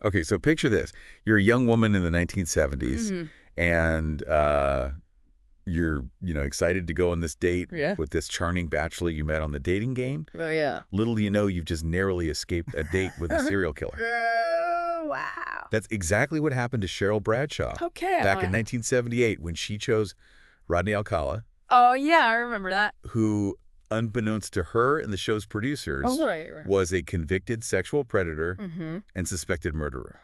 Okay, so picture this. You're a young woman in the 1970s, and you're, excited to go on this date with this charming bachelor you met on the dating game. Oh, yeah. Little do you know, you've just narrowly escaped a date with a serial killer. Oh, wow. That's exactly what happened to Cheryl Bradshaw Okay. back in 1978 when she chose Rodney Alcala. Oh, yeah, I remember that. Who, unbeknownst to her and the show's producers, was a convicted sexual predator and suspected murderer.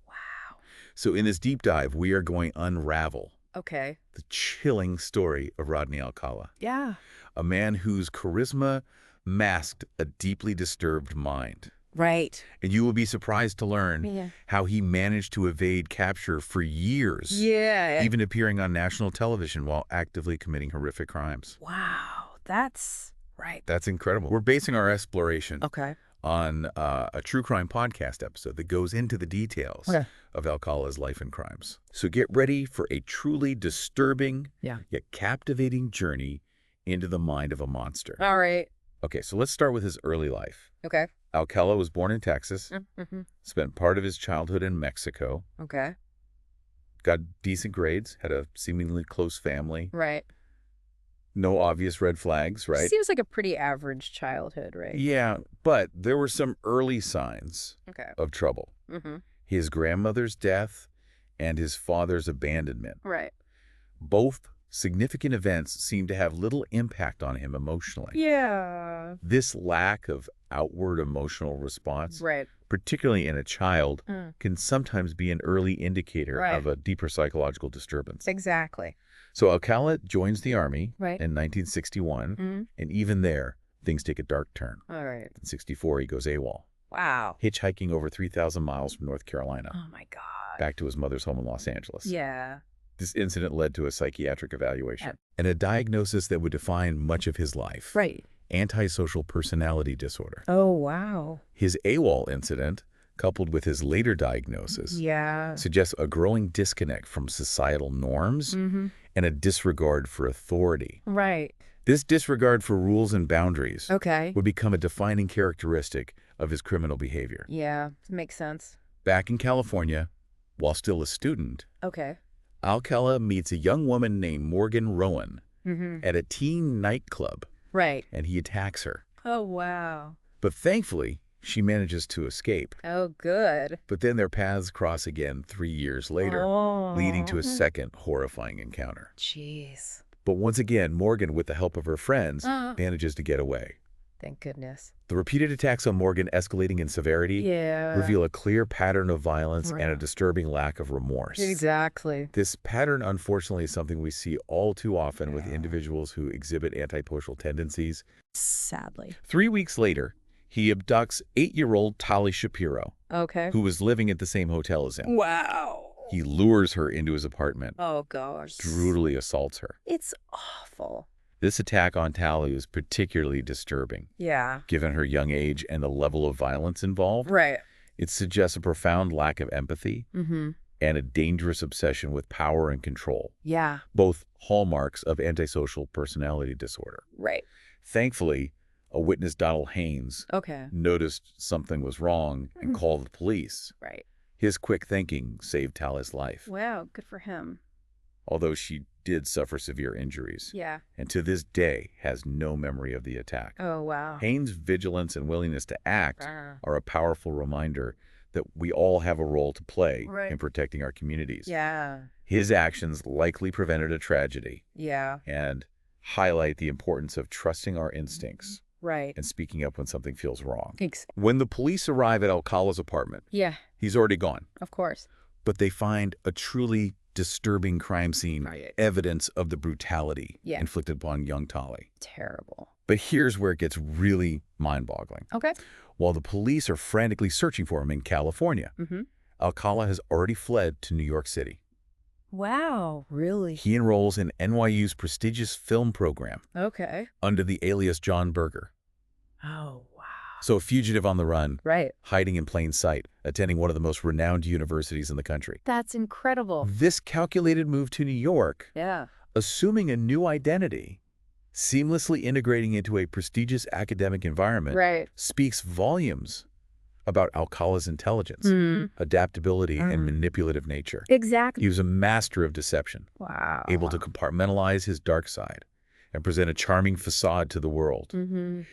Wow. So in this deep dive, we are going to unravel the chilling story of Rodney Alcala. Yeah. A man whose charisma masked a deeply disturbed mind. Right. And you will be surprised to learn how he managed to evade capture for years. Yeah. Even appearing on national television while actively committing horrific crimes. Wow. That's right. That's incredible. We're basing our exploration on a true crime podcast episode that goes into the details of Alcala's life and crimes. So get ready for a truly disturbing yet captivating journey into the mind of a monster. All right. Okay, so let's start with his early life. Okay. Alcala was born in Texas, spent part of his childhood in Mexico. Okay. Got decent grades, had a seemingly close family. Right. No obvious red flags, right? Seems like a pretty average childhood, right? Yeah, but there were some early signs of trouble. His grandmother's death and his father's abandonment. Right. Both significant events seem to have little impact on him emotionally. Yeah. This lack of outward emotional response, particularly in a child, can sometimes be an early indicator of a deeper psychological disturbance. Exactly. So Alcala joins the Army in Right. 1961, and even there, things take a dark turn. All right. In 64, he goes AWOL, Wow. hitchhiking over 3,000 miles from North Carolina Oh, my God. back to his mother's home in Los Angeles. Yeah. This incident led to a psychiatric evaluation and a diagnosis that would define much of his life. Right. Antisocial personality disorder. Oh, wow. His AWOL incident, coupled with his later diagnosis, suggests a growing disconnect from societal norms and a disregard for authority. Right. This disregard for rules and boundaries Okay. would become a defining characteristic of his criminal behavior. Yeah. Makes sense. Back in California, while still a student, Okay. Alcala meets a young woman named Morgan Rowan Mm-hmm. at a teen nightclub, Right. and he attacks her. Oh, wow. But thankfully, she manages to escape. Oh, good. But then their paths cross again 3 years later, leading to a second horrifying encounter. Jeez. But once again, Morgan, with the help of her friends, manages to get away. Thank goodness. The repeated attacks on Morgan, escalating in severity, reveal a clear pattern of violence and a disturbing lack of remorse. Exactly. This pattern, unfortunately, is something we see all too often with individuals who exhibit antisocial tendencies. Sadly. 3 weeks later, he abducts 8-year-old Tali Shapiro, Okay. who was living at the same hotel as him. Wow. He lures her into his apartment, Oh, gosh. brutally assaults her. It's awful. This attack on Tali was particularly disturbing. Yeah. Given her young age and the level of violence involved, Right. it suggests a profound lack of empathy Mm-hmm. and a dangerous obsession with power and control, Yeah. both hallmarks of antisocial personality disorder. Right. Thankfully, a witness, Donald Haynes, Okay. noticed something was wrong and called the police. Right. His quick thinking saved Tali's life, Wow. Good for him. although she did suffer severe injuries, Yeah. and to this day has no memory of the attack. Oh, wow. Haynes' vigilance and willingness to act Ah. are a powerful reminder that we all have a role to play Right. in protecting our communities. Yeah. His actions likely prevented a tragedy Yeah. and highlight the importance of trusting our instincts Right. and speaking up when something feels wrong. Thanks. When the police arrive at Alcala's apartment, Yeah. he's already gone, Of course. but they find a truly disturbing crime scene, Right. evidence of the brutality Yeah. inflicted upon young Tali. Terrible. But here's where it gets really mind-boggling. Okay. While the police are frantically searching for him in California, Mm-hmm. Alcala has already fled to New York City. Wow. Really? He enrolls in NYU's prestigious film program Okay. under the alias John Berger. Oh, wow. So a fugitive on the run, Right. hiding in plain sight, attending one of the most renowned universities in the country. That's incredible. This calculated move to New York, Yeah. assuming a new identity, seamlessly integrating into a prestigious academic environment, Right. speaks volumes about Alcala's intelligence, adaptability, and manipulative nature. Exactly. He was a master of deception, Wow. able to compartmentalize his dark side and present a charming facade to the world.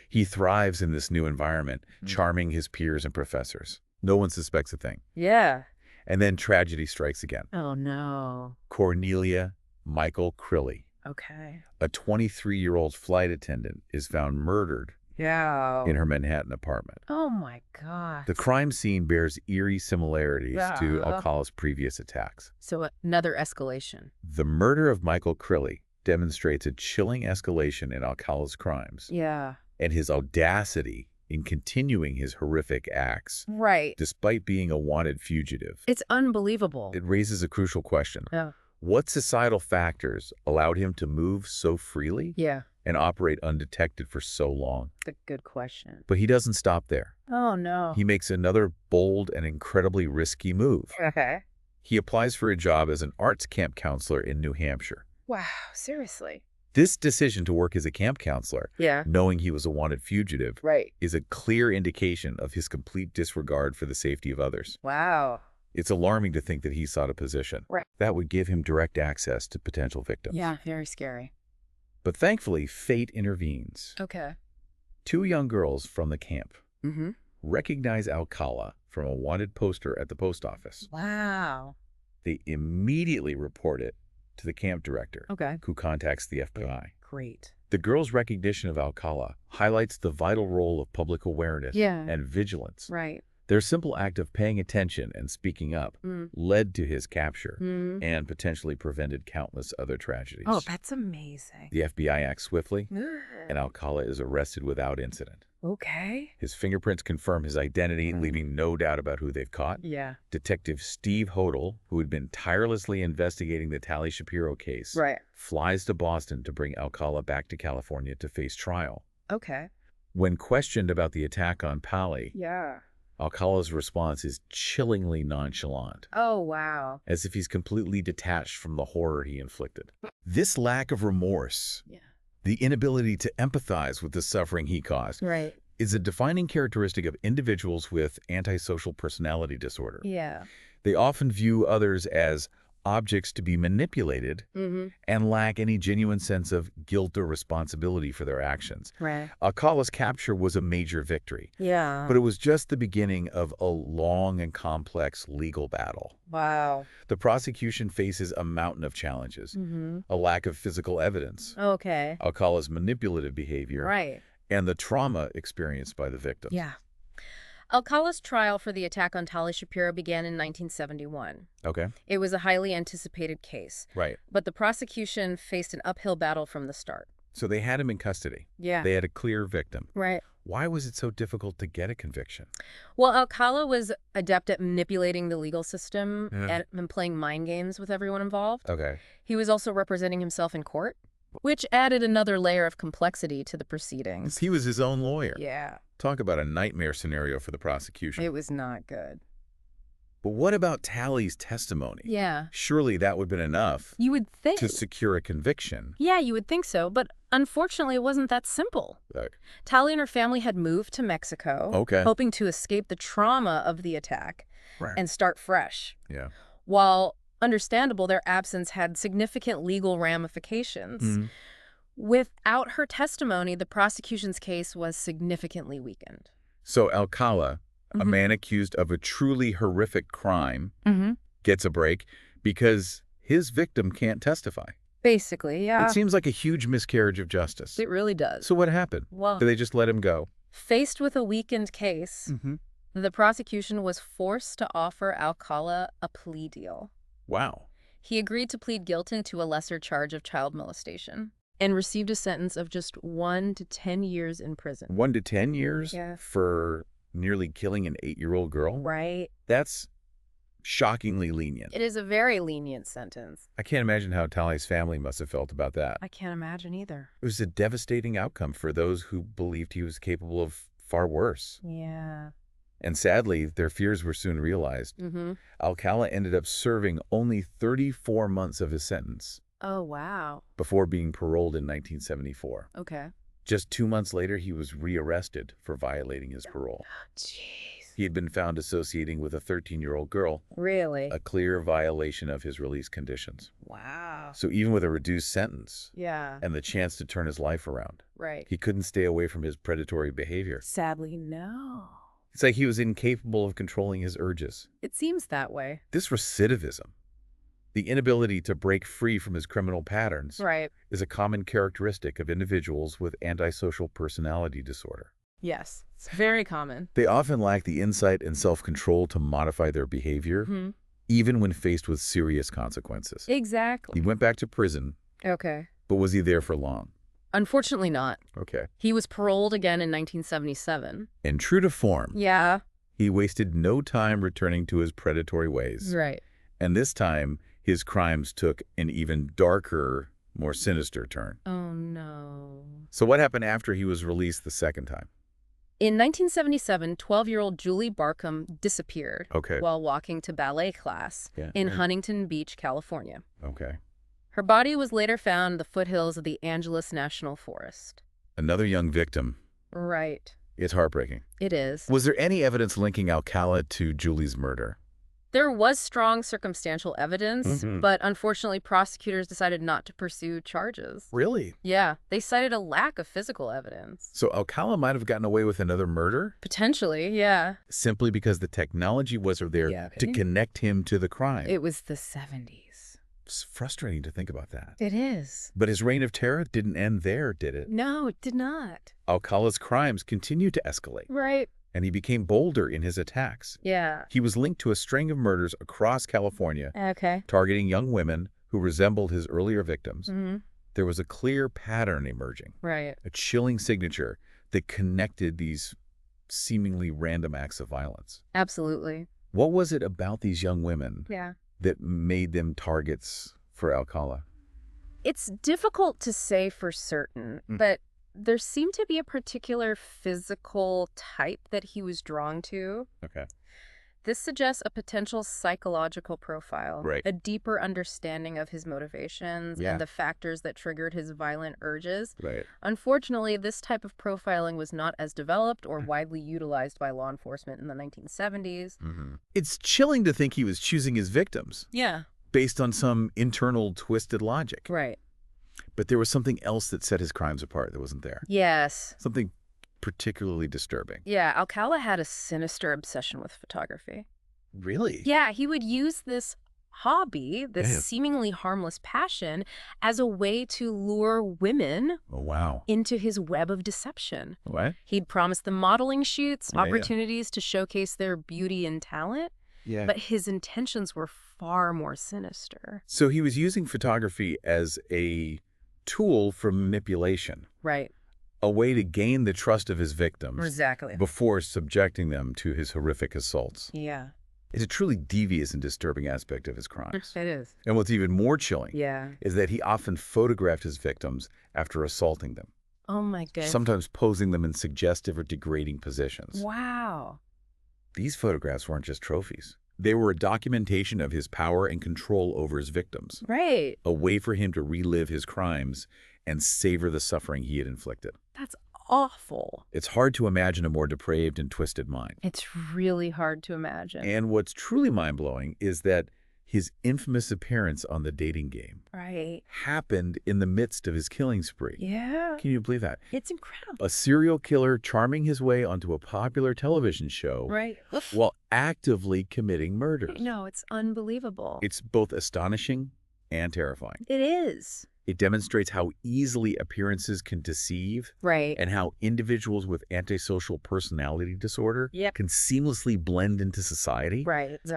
He thrives in this new environment, charming his peers and professors. No one suspects a thing. Yeah. And then tragedy strikes again. Oh, no. Cornelia Michael Crilly, Okay. a 23-year-old flight attendant, is found murdered Yeah. in her Manhattan apartment. Oh, my God. The crime scene bears eerie similarities to Yeah. Alcala's previous attacks. So another escalation. The murder of Michael Crilly demonstrates a chilling escalation in Alcala's crimes Yeah. and his audacity in continuing his horrific acts, Right. despite being a wanted fugitive. It's unbelievable. It raises a crucial question. Yeah. What societal factors allowed him to move so freely Yeah. and operate undetected for so long? That's a good question. But he doesn't stop there. Oh, no. He makes another bold and incredibly risky move. Okay. He applies for a job as an arts camp counselor in New Hampshire. Wow. Seriously. This decision to work as a camp counselor, Yeah. knowing he was a wanted fugitive, Right. is a clear indication of his complete disregard for the safety of others. Wow. It's alarming to think that he sought a position Right. that would give him direct access to potential victims. Yeah. Very scary. But thankfully, fate intervenes. Okay. 2 young girls from the camp Mm-hmm. recognize Alcala from a wanted poster at the post office. Wow. They immediately report it to the camp director, Okay. who contacts the FBI. Great. The girls' recognition of Alcala highlights the vital role of public awareness and vigilance. Right. Their simple act of paying attention and speaking up led to his capture and potentially prevented countless other tragedies. Oh, that's amazing. The FBI acts swiftly, and Alcala is arrested without incident. Okay. His fingerprints confirm his identity, leaving no doubt about who they've caught. Yeah. Detective Steve Hodel, who had been tirelessly investigating the Tally Shapiro case, Right. flies to Boston to bring Alcala back to California to face trial. Okay. When questioned about the attack on Pally, Yeah. Alcala's response is chillingly nonchalant, Oh, wow. as if he's completely detached from the horror he inflicted. This lack of remorse, Yeah. the inability to empathize with the suffering he caused, Right. is a defining characteristic of individuals with antisocial personality disorder. Yeah. They often view others as objects to be manipulated and lack any genuine sense of guilt or responsibility for their actions. Right. Alcala's capture was a major victory, Yeah. but it was just the beginning of a long and complex legal battle. Wow. The prosecution faces a mountain of challenges, a lack of physical evidence, Okay. Alcala's manipulative behavior, Right. and the trauma experienced by the victims. Yeah. Alcala's trial for the attack on Tally Shapiro began in 1971. Okay. It was a highly anticipated case, Right. but the prosecution faced an uphill battle from the start. So they had him in custody. Yeah. They had a clear victim. Right. Why was it so difficult to get a conviction? Well, Alcala was adept at manipulating the legal system Yeah. and playing mind games with everyone involved. Okay. He was also representing himself in court, which added another layer of complexity to the proceedings. He was his own lawyer. Yeah. Talk about a nightmare scenario for the prosecution. It was not good. But what about Tally's testimony? Yeah. Surely that would have been enough You would think. to secure a conviction. Yeah, you would think so, but unfortunately it wasn't that simple. Tally and her family had moved to Mexico, Okay. hoping to escape the trauma of the attack Right. and start fresh. Yeah. While understandable, their absence had significant legal ramifications. Without her testimony, the prosecution's case was significantly weakened. So Alcala, a man accused of a truly horrific crime, gets a break because his victim can't testify. Basically, yeah. It seems like a huge miscarriage of justice. It really does. So what happened? Well, Did they just let him go? faced with a weakened case, the prosecution was forced to offer Alcala a plea deal. Wow. He agreed to plead guilty to a lesser charge of child molestation and received a sentence of just 1 to 10 years in prison. 1 to 10 years Yeah. for nearly killing an 8-year-old girl? Right. That's shockingly lenient. It is a very lenient sentence. I can't imagine how Tally's family must have felt about that. I can't imagine either. It was a devastating outcome for those who believed he was capable of far worse. Yeah. And sadly, their fears were soon realized. Alcala ended up serving only 34 months of his sentence Oh, wow. before being paroled in 1974. Okay. Just 2 months later, he was rearrested for violating his parole. Jeez. He had been found associating with a 13-year-old girl. Really? A clear violation of his release conditions. Wow. So even with a reduced sentence Yeah. and the chance to turn his life around, Right. he couldn't stay away from his predatory behavior. Sadly, no. It's like he was incapable of controlling his urges. It seems that way. This recidivism, the inability to break free from his criminal patterns, Right. is a common characteristic of individuals with antisocial personality disorder. Yes. It's very common. They often lack the insight and self-control to modify their behavior, even when faced with serious consequences. Exactly. He went back to prison, Okay. but was he there for long? Unfortunately not. Okay. He was paroled again in 1977. And true to form, Yeah. he wasted no time returning to his predatory ways. Right. And this time, his crimes took an even darker, more sinister turn. Oh, no. So what happened after he was released the second time? In 1977, 12-year-old Julie Barkham disappeared while walking to ballet class in Huntington Beach, California. Okay. Her body was later found in the foothills of the Angeles National Forest. Another young victim. Right. It's heartbreaking. It is. Was there any evidence linking Alcala to Julie's murder? There was strong circumstantial evidence, but unfortunately prosecutors decided not to pursue charges. Really? Yeah, they cited a lack of physical evidence. So Alcala might have gotten away with another murder? Potentially, yeah. Simply because the technology wasn't there to connect him to the crime. It was the 70s. It's frustrating to think about that. It is. But his reign of terror didn't end there, did it? No, it did not. Alcala's crimes continued to escalate. Right. And he became bolder in his attacks. Yeah. He was linked to a string of murders across California, targeting young women who resembled his earlier victims. There was a clear pattern emerging, right? A chilling signature that connected these seemingly random acts of violence. Absolutely. What was it about these young women that made them targets for Alcala? It's difficult to say for certain, but there seemed to be a particular physical type that he was drawn to. Okay. This suggests a potential psychological profile, a deeper understanding of his motivations and the factors that triggered his violent urges. Right. Unfortunately, this type of profiling was not as developed or widely utilized by law enforcement in the 1970s. It's chilling to think he was choosing his victims. Yeah. Based on some internal twisted logic. Right. But there was something else that set his crimes apart that wasn't there. Yes. Something particularly disturbing. Yeah, Alcala had a sinister obsession with photography. Really? Yeah, he would use this hobby, this seemingly harmless passion, as a way to lure women into his web of deception. What? He'd promise them modeling shoots, opportunities to showcase their beauty and talent. Yeah. But his intentions were far more sinister. So he was using photography as a tool for manipulation. Right. A way to gain the trust of his victims. Exactly. Before subjecting them to his horrific assaults. Yeah. It's a truly devious and disturbing aspect of his crimes. It is. And what's even more chilling is that he often photographed his victims after assaulting them. Oh my goodness. Sometimes posing them in suggestive or degrading positions. Wow. These photographs weren't just trophies. They were a documentation of his power and control over his victims. Right. A way for him to relive his crimes and savor the suffering he had inflicted. That's awful. It's hard to imagine a more depraved and twisted mind. It's really hard to imagine. And what's truly mind-blowing is that his infamous appearance on the dating game happened in the midst of his killing spree. Yeah. Can you believe that? It's incredible. A serial killer charming his way onto a popular television show while actively committing murders. No, it's unbelievable. It's both astonishing and terrifying. It is. It demonstrates how easily appearances can deceive and how individuals with antisocial personality disorder can seamlessly blend into society,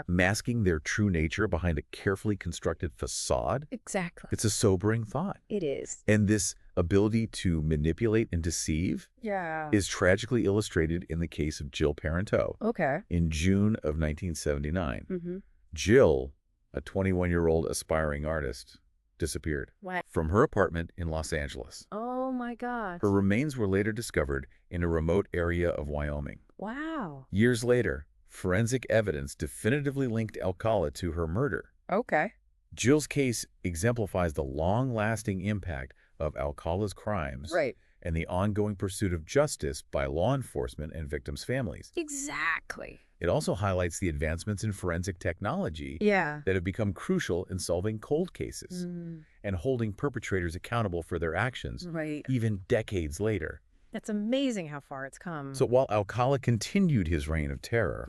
masking their true nature behind a carefully constructed facade. Exactly. It's a sobering thought. It is. And this ability to manipulate and deceive is tragically illustrated in the case of Jill Parenteau in June of 1979. Jill, a 21-year-old aspiring artist, disappeared from her apartment in Los Angeles. Oh my God. Her remains were later discovered in a remote area of Wyoming. Wow. Years later, forensic evidence definitively linked Alcala to her murder. Jill's case exemplifies the long-lasting impact of Alcala's crimes and the ongoing pursuit of justice by law enforcement and victims' families. Exactly. It also highlights the advancements in forensic technology that have become crucial in solving cold cases and holding perpetrators accountable for their actions, even decades later. It's amazing how far it's come. So while Alcala continued his reign of terror,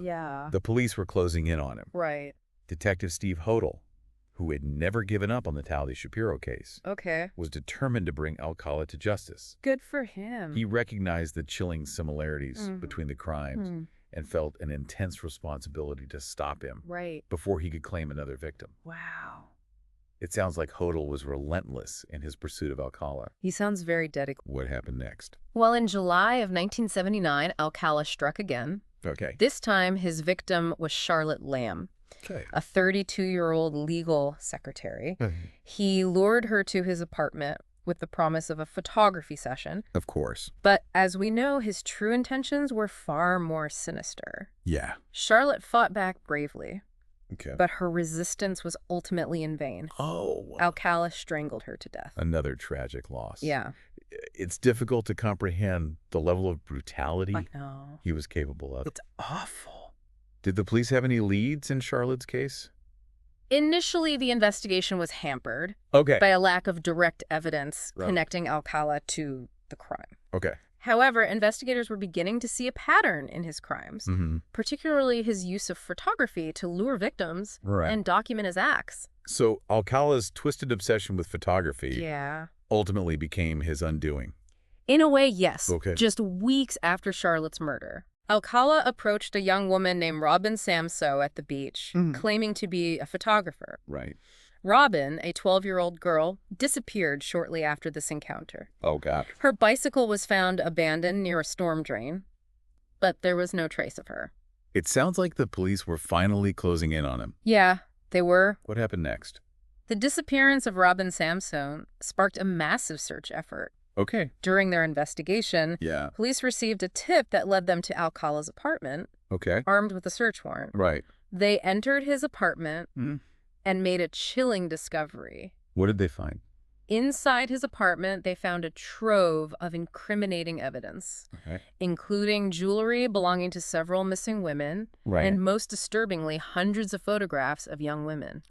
the police were closing in on him. Detective Steve Hodel, who had never given up on the Tally Shapiro case, was determined to bring Alcala to justice. Good for him. He recognized the chilling similarities between the crimes and felt an intense responsibility to stop him before he could claim another victim. Wow. It sounds like Hodel was relentless in his pursuit of Alcala. He sounds very dedicated. What happened next? Well, in July of 1979, Alcala struck again. This time, his victim was Charlotte Lamb, a 32-year-old legal secretary. He lured her to his apartment with the promise of a photography session. Of course. But as we know, his true intentions were far more sinister. Yeah. Charlotte fought back bravely. But her resistance was ultimately in vain. Alcala strangled her to death. Another tragic loss. Yeah. It's difficult to comprehend the level of brutality he was capable of. It's awful. Did the police have any leads in Charlotte's case? Initially, the investigation was hampered by a lack of direct evidence connecting Alcala to the crime. However, investigators were beginning to see a pattern in his crimes, particularly his use of photography to lure victims and document his acts. So Alcala's twisted obsession with photography ultimately became his undoing. In a way, yes. Just weeks after Charlotte's murder, Alcala approached a young woman named Robin Samso at the beach, claiming to be a photographer. Robin, a 12-year-old girl, disappeared shortly after this encounter. Her bicycle was found abandoned near a storm drain, but there was no trace of her. It sounds like the police were finally closing in on him. Yeah, they were. What happened next? The disappearance of Robin Samson sparked a massive search effort. During their investigation, police received a tip that led them to Alcala's apartment, armed with a search warrant. They entered his apartment and made a chilling discovery. What did they find? Inside his apartment, they found a trove of incriminating evidence, including jewelry belonging to several missing women, and most disturbingly, hundreds of photographs of young women.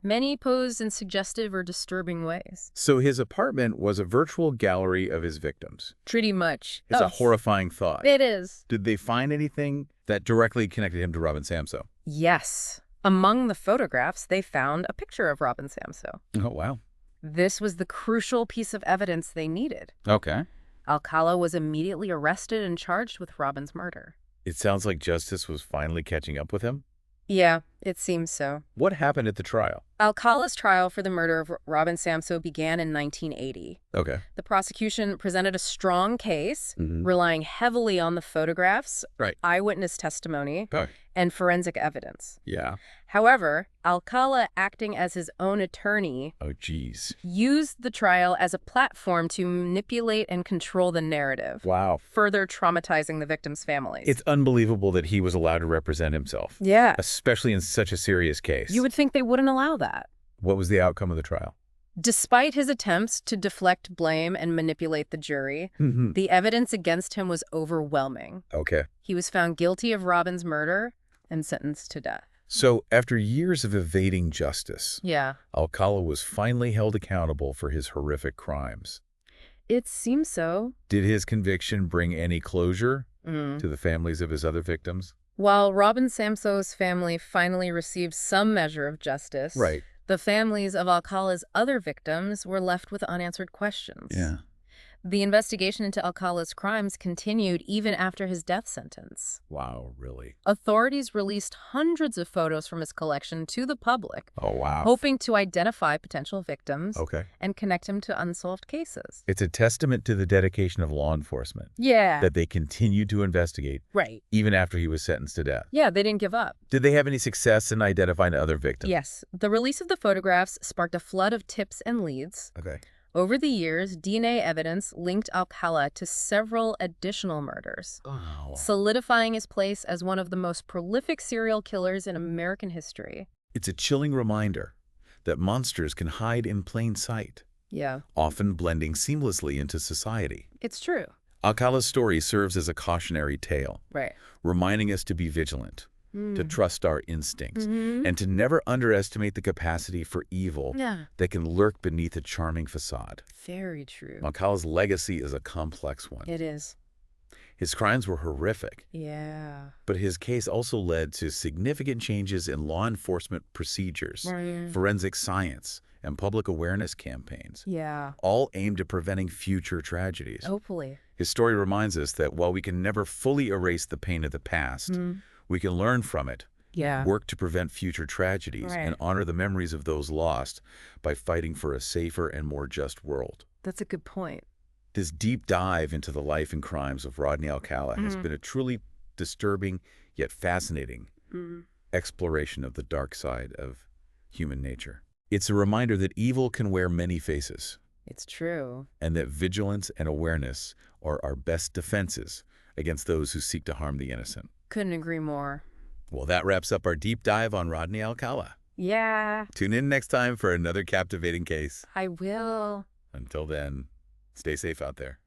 Many posed in suggestive or disturbing ways. So his apartment was a virtual gallery of his victims. Pretty much. It's a horrifying thought. It is. Did they find anything that directly connected him to Robin Samso? Yes. Among the photographs, they found a picture of Robin Samso. Oh, wow. This was the crucial piece of evidence they needed. Alcala was immediately arrested and charged with Robin's murder. It sounds like justice was finally catching up with him. Yeah, it seems so. What happened at the trial? Alcala's trial for the murder of Robin Samso began in 1980. The prosecution presented a strong case, relying heavily on the photographs, eyewitness testimony, and forensic evidence. However, Alcala, acting as his own attorney, used the trial as a platform to manipulate and control the narrative. Further traumatizing the victims' families. It's unbelievable that he was allowed to represent himself. Especially in such a serious case. You would think they wouldn't allow that. What was the outcome of the trial? Despite his attempts to deflect blame and manipulate the jury, the evidence against him was overwhelming. He was found guilty of Robin's murder and sentenced to death. So, after years of evading justice, Alcala was finally held accountable for his horrific crimes. It seems so. Did his conviction bring any closure to the families of his other victims? While Robin Samso's family finally received some measure of justice, the families of Alcala's other victims were left with unanswered questions. The investigation into Alcala's crimes continued even after his death sentence. Wow, really? Authorities released hundreds of photos from his collection to the public, hoping to identify potential victims and connect him to unsolved cases. It's a testament to the dedication of law enforcement. That they continued to investigate. Even after he was sentenced to death. They didn't give up. Did they have any success in identifying other victims? Yes. The release of the photographs sparked a flood of tips and leads. Over the years, DNA evidence linked Alcala to several additional murders, solidifying his place as one of the most prolific serial killers in American history. It's a chilling reminder that monsters can hide in plain sight, often blending seamlessly into society. It's true. Alcala's story serves as a cautionary tale, reminding us to be vigilant, to trust our instincts, and to never underestimate the capacity for evil that can lurk beneath a charming facade. Very true. Alcala's legacy is a complex one. It is. His crimes were horrific. Yeah. But his case also led to significant changes in law enforcement procedures, forensic science, and public awareness campaigns. Yeah. All aimed at preventing future tragedies. Hopefully. His story reminds us that while we can never fully erase the pain of the past, we can learn from it, work to prevent future tragedies, and honor the memories of those lost by fighting for a safer and more just world. That's a good point. This deep dive into the life and crimes of Rodney Alcala has been a truly disturbing yet fascinating exploration of the dark side of human nature. It's a reminder that evil can wear many faces. It's true. And that vigilance and awareness are our best defenses against those who seek to harm the innocent. Couldn't agree more. Well, that wraps up our deep dive on Rodney Alcala. Yeah. Tune in next time for another captivating case. I will. Until then, stay safe out there.